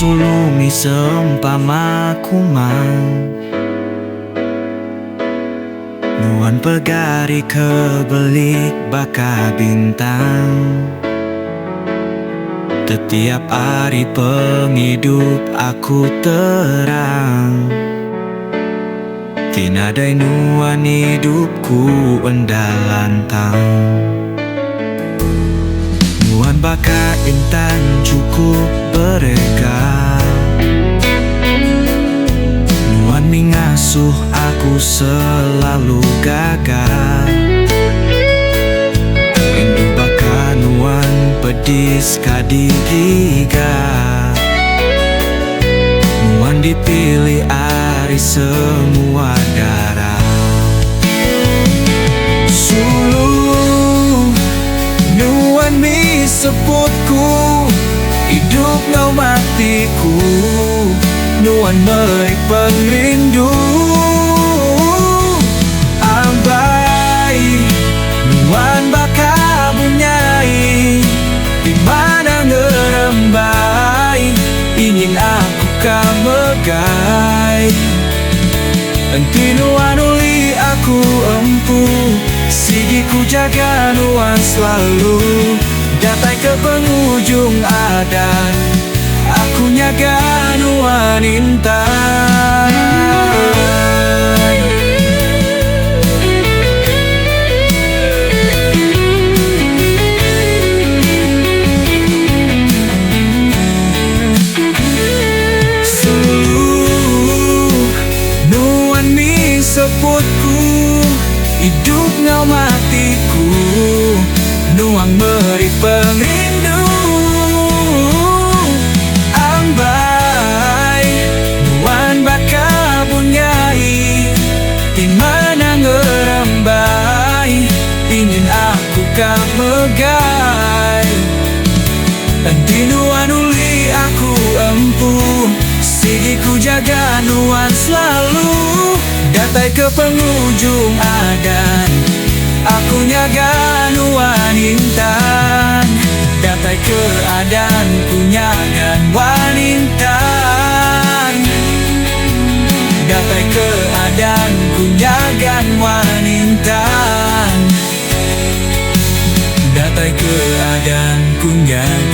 sulungi seumpama kuman, nuan pegari kebelik baka bintang. Setiap hari penghidup aku terang, tinadai nuan hidupku endalantang. Nuan baka intan cukup bereka, nuan mengasuh aku selalu gagah. Indu baka nuan pedis kadigiga, nuan dipilih ari semua darah. Sulu nuan mi sebutku, hidup ngau matiku, nuan merik pengrindu. Ambai nuan baka bunyai, dimana ngerembai, ingin aku kamegai. Enti nuan uli aku empu, sigi ku jaga nuan selalu. Datai ke penghujung adan, aku nyaga nuan intan. Sebutku, hidup ngau matiku, nuang meri pengrindu. Ambai nuan baka bunyai, dimana ngerembai, ingin aku kamegai. Enti nuan uli aku empu, sigi ku jaga nuan selalu. Datai ke penghujung adan, aku nyaga nuan intan. Datai ke adan, ku nyaga nuan intan. Datai ke adan, ku nyaga nuan intan. Datai ke adan, ku nyaga